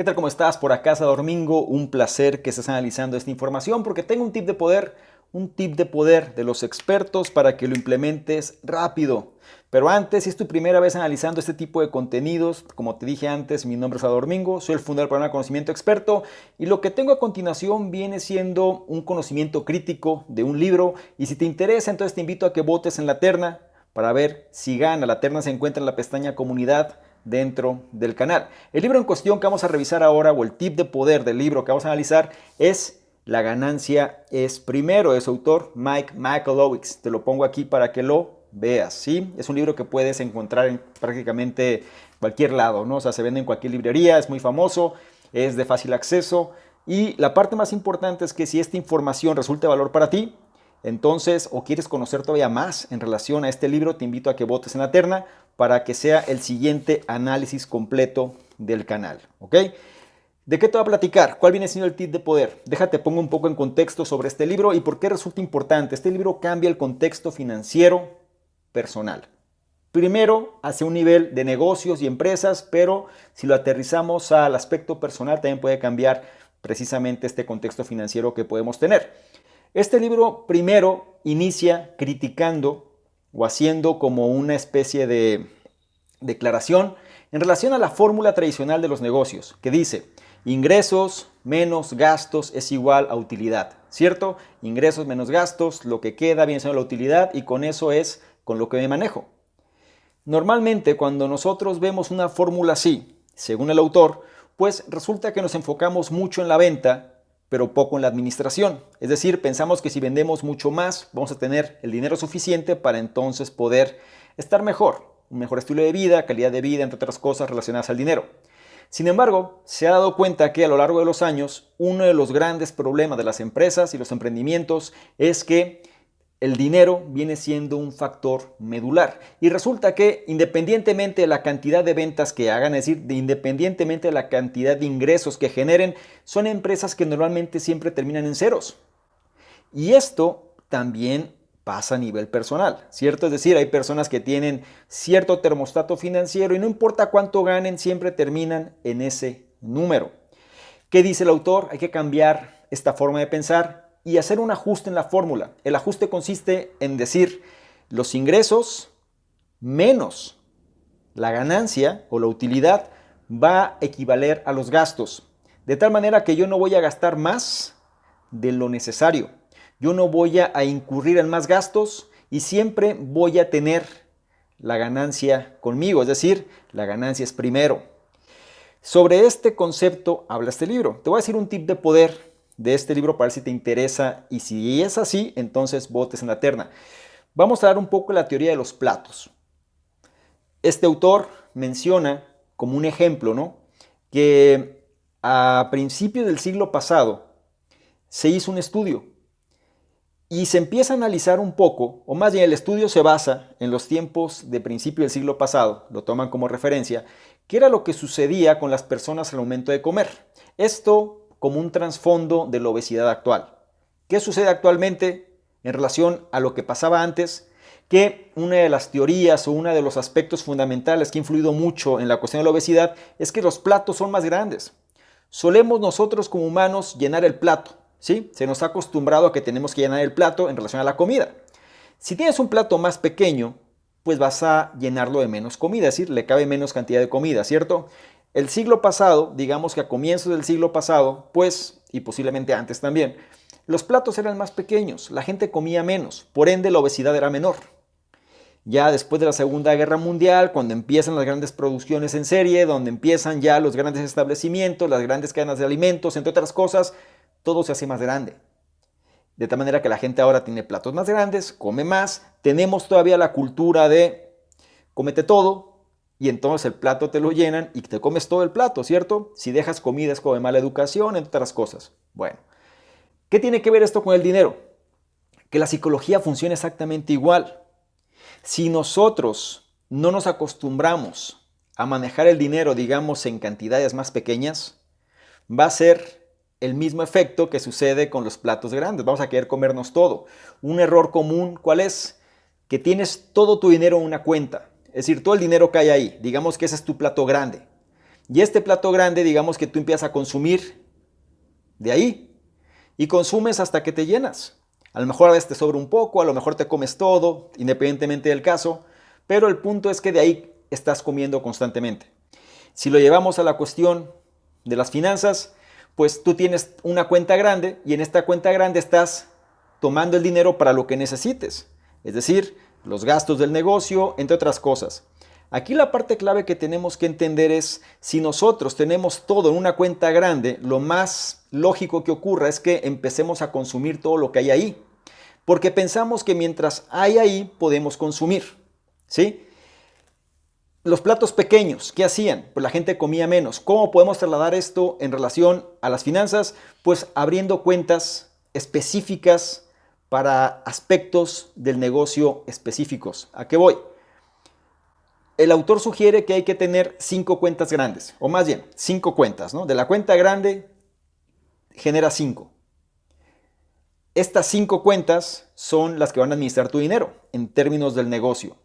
¿Qué tal? ¿Cómo estás? Por acá, Domingo. Un placer que estés analizando esta información porque tengo un tip de poder de los expertos para que lo implementes rápido. Pero antes, si es tu primera vez analizando este tipo de contenidos, como te dije antes, mi nombre es Domingo, soy el fundador del programa Conocimiento Experto y lo que tengo a continuación viene siendo un conocimiento crítico de un libro y si te interesa, entonces te invito a que votes en la terna para ver si gana. La terna se encuentra en la pestaña Comunidad dentro del canal. El libro en cuestión que vamos a revisar ahora, o el tip de poder del libro que vamos a analizar, es La ganancia es primero, de su autor Mike Michalowicz. Te lo pongo aquí para que lo veas, ¿sí? Es un libro que puedes encontrar en prácticamente cualquier lado, ¿no? O sea, se vende en cualquier librería, es muy famoso, es de fácil acceso y la parte más importante es que si esta información resulta de valor para ti, entonces, o quieres conocer todavía más en relación a este libro, te invito a que votes en la terna para que sea el siguiente análisis completo del canal, ¿ok? ¿De qué te voy a platicar? ¿Cuál viene siendo el tip de poder? Déjate pongo un poco en contexto sobre este libro y por qué resulta importante. Este libro cambia el contexto financiero personal. Primero, hacia un nivel de negocios y empresas, pero si lo aterrizamos al aspecto personal, también puede cambiar precisamente este contexto financiero que podemos tener. Este libro primero inicia criticando o haciendo como una especie de declaración en relación a la fórmula tradicional de los negocios, que dice, ingresos menos gastos es igual a utilidad, ¿cierto? Ingresos menos gastos, lo que queda viene siendo la utilidad y con eso es con lo que me manejo. Normalmente cuando nosotros vemos una fórmula así, según el autor, pues resulta que nos enfocamos mucho en la venta, pero poco en la administración. Es decir, pensamos que si vendemos mucho más, vamos a tener el dinero suficiente para entonces poder estar mejor, un mejor estilo de vida, calidad de vida, entre otras cosas relacionadas al dinero. Sin embargo, se ha dado cuenta que a lo largo de los años, uno de los grandes problemas de las empresas y los emprendimientos es que el dinero viene siendo un factor medular. Y resulta que independientemente de la cantidad de ventas que hagan, es decir, independientemente de la cantidad de ingresos que generen, son empresas que normalmente siempre terminan en ceros. Y esto también pasa a nivel personal, ¿cierto? Es decir, hay personas que tienen cierto termostato financiero y no importa cuánto ganen, siempre terminan en ese número. ¿Qué dice el autor? Hay que cambiar esta forma de pensar y hacer un ajuste en la fórmula. El ajuste consiste en decir los ingresos menos la ganancia o la utilidad va a equivaler a los gastos. De tal manera que yo no voy a gastar más de lo necesario. Yo no voy a incurrir en más gastos y siempre voy a tener la ganancia conmigo. Es decir, la ganancia es primero. Sobre este concepto habla este libro. Te voy a decir un tip de poder de este libro para ver si te interesa y si es así, entonces votes en la terna. Vamos a dar un poco la teoría de los platos. Este autor menciona como un ejemplo, ¿no? Que a principios del siglo pasado se hizo un estudio y se empieza a analizar un poco, o más bien el estudio se basa en los tiempos de principio del siglo pasado, lo toman como referencia, qué era lo que sucedía con las personas al momento de comer. Esto como un trasfondo de la obesidad actual. ¿Qué sucede actualmente en relación a lo que pasaba antes? Que una de las teorías o uno de los aspectos fundamentales que ha influido mucho en la cuestión de la obesidad es que los platos son más grandes. Solemos nosotros como humanos llenar el plato, ¿sí? Se nos ha acostumbrado a que tenemos que llenar el plato en relación a la comida. Si tienes un plato más pequeño, pues vas a llenarlo de menos comida, es decir, le cabe menos cantidad de comida, ¿cierto? El siglo pasado, digamos que a comienzos del siglo pasado, pues, y posiblemente antes también, los platos eran más pequeños, la gente comía menos, por ende la obesidad era menor. Ya después de la Segunda Guerra Mundial, cuando empiezan las grandes producciones en serie, donde empiezan ya los grandes establecimientos, las grandes cadenas de alimentos, entre otras cosas, todo se hace más grande. De tal manera que la gente ahora tiene platos más grandes, come más, tenemos todavía la cultura de cómete todo y entonces el plato te lo llenan y te comes todo el plato, ¿cierto? Si dejas comida es como de mala educación, entre otras cosas. Bueno, ¿qué tiene que ver esto con el dinero? Que la psicología funciona exactamente igual. Si nosotros no nos acostumbramos a manejar el dinero, digamos, en cantidades más pequeñas, va a ser el mismo efecto que sucede con los platos grandes. Vamos a querer comernos todo. Un error común, ¿cuál es? Que tienes todo tu dinero en una cuenta. Es decir, todo el dinero que hay ahí. Digamos que ese es tu plato grande. Y este plato grande, digamos que tú empiezas a consumir de ahí y consumes hasta que te llenas. A lo mejor a veces te sobra un poco, a lo mejor te comes todo, independientemente del caso, pero el punto es que de ahí estás comiendo constantemente. Si lo llevamos a la cuestión de las finanzas, pues tú tienes una cuenta grande y en esta cuenta grande estás tomando el dinero para lo que necesites, es decir, los gastos del negocio, entre otras cosas. Aquí la parte clave que tenemos que entender es, si nosotros tenemos todo en una cuenta grande, lo más lógico que ocurra es que empecemos a consumir todo lo que hay ahí, porque pensamos que mientras hay ahí podemos consumir, ¿sí? Los platos pequeños, ¿qué hacían? Pues la gente comía menos. ¿Cómo podemos trasladar esto en relación a las finanzas? Pues abriendo cuentas específicas para aspectos del negocio específicos. ¿A qué voy? El autor sugiere que hay que tener 5 cuentas grandes, o más bien, 5 cuentas, ¿no? De la cuenta grande genera 5. Estas 5 cuentas son las que van a administrar tu dinero en términos del negocio.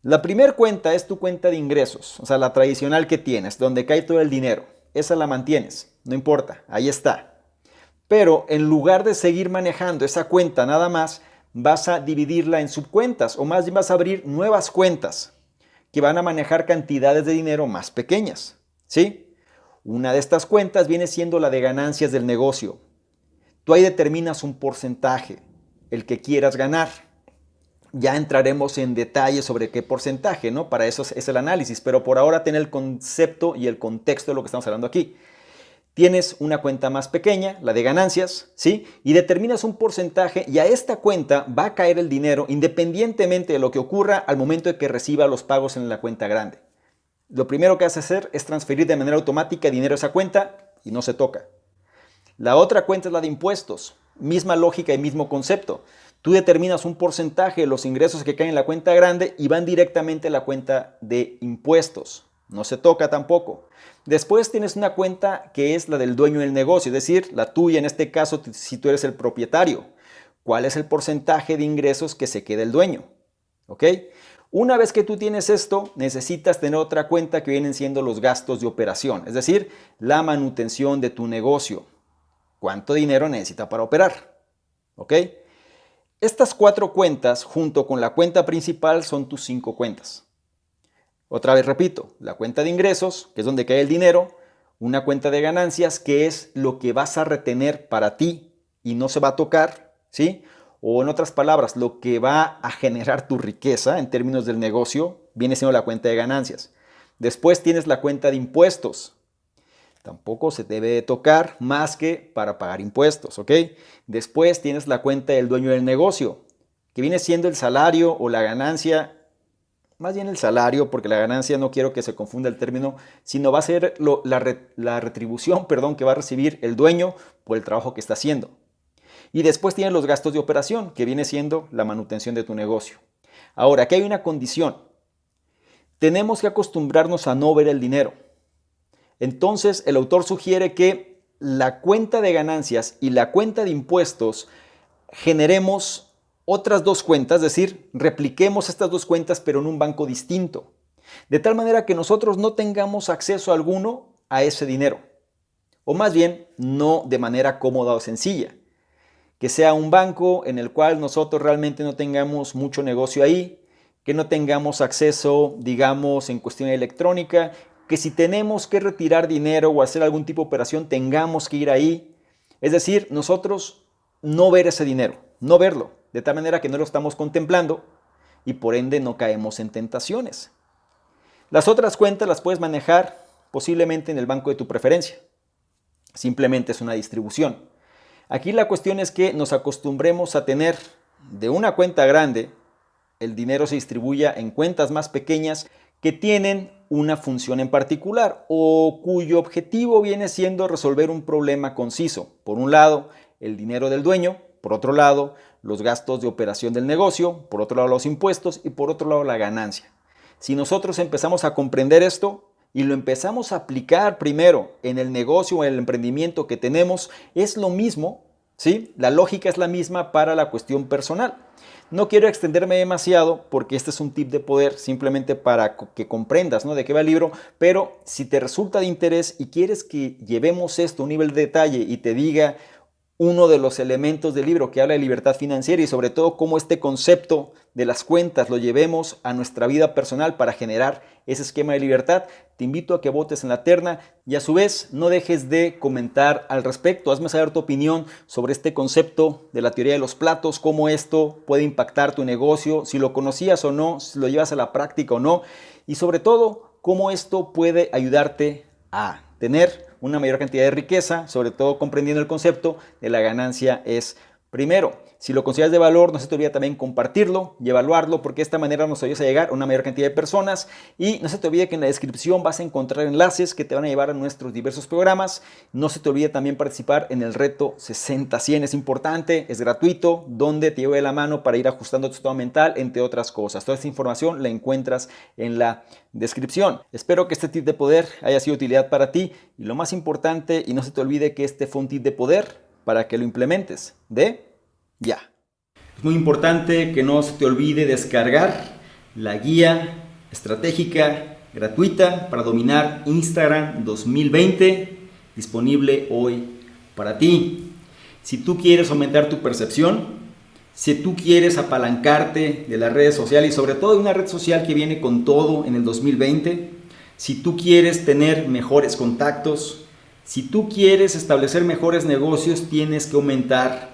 La primera cuenta es tu cuenta de ingresos, o sea, la tradicional que tienes, donde cae todo el dinero. Esa la mantienes, no importa, ahí está. Pero en lugar de seguir manejando esa cuenta nada más, vas a dividirla en subcuentas, o más bien vas a abrir nuevas cuentas que van a manejar cantidades de dinero más pequeñas, ¿sí? Una de estas cuentas viene siendo la de ganancias del negocio. Tú ahí determinas un porcentaje, el que quieras ganar. Ya entraremos en detalle sobre qué porcentaje, ¿no? Para eso es el análisis, pero por ahora ten el concepto y el contexto de lo que estamos hablando aquí. Tienes una cuenta más pequeña, la de ganancias, ¿sí? Y determinas un porcentaje y a esta cuenta va a caer el dinero independientemente de lo que ocurra al momento de que reciba los pagos en la cuenta grande. Lo primero que vas a hacer es transferir de manera automática dinero a esa cuenta y no se toca. La otra cuenta es la de impuestos, misma lógica y mismo concepto. Tú determinas un porcentaje de los ingresos que caen en la cuenta grande y van directamente a la cuenta de impuestos. No se toca tampoco. Después tienes una cuenta que es la del dueño del negocio, es decir, la tuya en este caso si tú eres el propietario. ¿Cuál es el porcentaje de ingresos que se queda el dueño? ¿Ok? Una vez que tú tienes esto, necesitas tener otra cuenta que vienen siendo los gastos de operación, es decir, la manutención de tu negocio. ¿Cuánto dinero necesita para operar? ¿Ok? Estas 4 cuentas, junto con la cuenta principal, son tus 5 cuentas. Otra vez repito, la cuenta de ingresos, que es donde cae el dinero, una cuenta de ganancias, que es lo que vas a retener para ti y no se va a tocar, ¿sí? O en otras palabras, lo que va a generar tu riqueza en términos del negocio, viene siendo la cuenta de ganancias. Después tienes la cuenta de impuestos. Tampoco se debe de tocar más que para pagar impuestos, ¿ok? Después tienes la cuenta del dueño del negocio, que viene siendo el salario o la ganancia, más bien el salario, porque la ganancia no quiero que se confunda el término, sino va a ser la retribución, perdón, que va a recibir el dueño por el trabajo que está haciendo. Y después tienes los gastos de operación, que viene siendo la manutención de tu negocio. Ahora, aquí hay una condición. Tenemos que acostumbrarnos a no ver el dinero. Entonces, el autor sugiere que la cuenta de ganancias y la cuenta de impuestos generemos otras 2 cuentas, es decir, repliquemos estas 2 cuentas pero en un banco distinto, de tal manera que nosotros no tengamos acceso alguno a ese dinero, o más bien no de manera cómoda o sencilla, que sea un banco en el cual nosotros realmente no tengamos mucho negocio ahí, que no tengamos acceso, digamos, en cuestión electrónica, que si tenemos que retirar dinero o hacer algún tipo de operación tengamos que ir ahí. Es decir, nosotros no ver ese dinero, no verlo, de tal manera que no lo estamos contemplando y por ende no caemos en tentaciones. Las otras cuentas las puedes manejar posiblemente en el banco de tu preferencia. Simplemente es una distribución. Aquí la cuestión es que nos acostumbremos a tener de una cuenta grande, el dinero se distribuya en cuentas más pequeñas que tienen una función en particular o cuyo objetivo viene siendo resolver un problema conciso. Por un lado, el dinero del dueño, por otro lado, los gastos de operación del negocio, por otro lado, los impuestos y por otro lado, la ganancia. Si nosotros empezamos a comprender esto y lo empezamos a aplicar primero en el negocio o en el emprendimiento que tenemos, es lo mismo, ¿Sí? La lógica es la misma para la cuestión personal. No quiero extenderme demasiado porque este es un tip de poder simplemente para que comprendas, ¿no?, de qué va el libro, pero si te resulta de interés y quieres que llevemos esto a un nivel de detalle y te diga uno de los elementos del libro que habla de libertad financiera y sobre todo cómo este concepto de las cuentas lo llevemos a nuestra vida personal para generar ese esquema de libertad, te invito a que votes en la terna y a su vez no dejes de comentar al respecto. Hazme saber tu opinión sobre este concepto de la teoría de los platos, cómo esto puede impactar tu negocio, si lo conocías o no, si lo llevas a la práctica o no y sobre todo cómo esto puede ayudarte a tener una mayor cantidad de riqueza, sobre todo comprendiendo el concepto de la ganancia es primero. Si lo consideras de valor, no se te olvide también compartirlo y evaluarlo, porque de esta manera nos ayudas a llegar a una mayor cantidad de personas. Y no se te olvide que en la descripción vas a encontrar enlaces que te van a llevar a nuestros diversos programas. No se te olvide también participar en el reto 60-100. Es importante, es gratuito, donde te llevo de la mano para ir ajustando tu estado mental, entre otras cosas. Toda esta información la encuentras en la descripción. Espero que este tip de poder haya sido de utilidad para ti. Y lo más importante, y no se te olvide que este fue un tip de poder para que lo implementes ya. Es muy importante que no se te olvide descargar la guía estratégica gratuita para dominar Instagram 2020, disponible hoy para ti. Si tú quieres aumentar tu percepción, si tú quieres apalancarte de las redes sociales y sobre todo de una red social que viene con todo en el 2020, si tú quieres tener mejores contactos, si tú quieres establecer mejores negocios, tienes que aumentar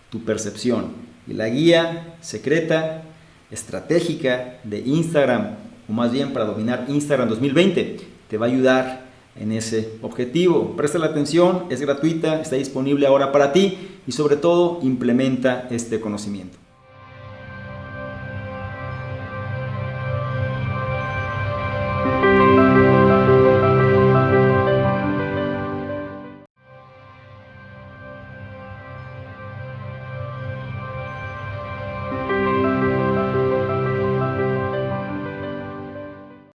tu percepción. Y la guía secreta, estratégica de Instagram, o más bien para dominar Instagram 2020, te va a ayudar en ese objetivo. Presta la atención, es gratuita, está disponible ahora para ti y sobre todo implementa este conocimiento.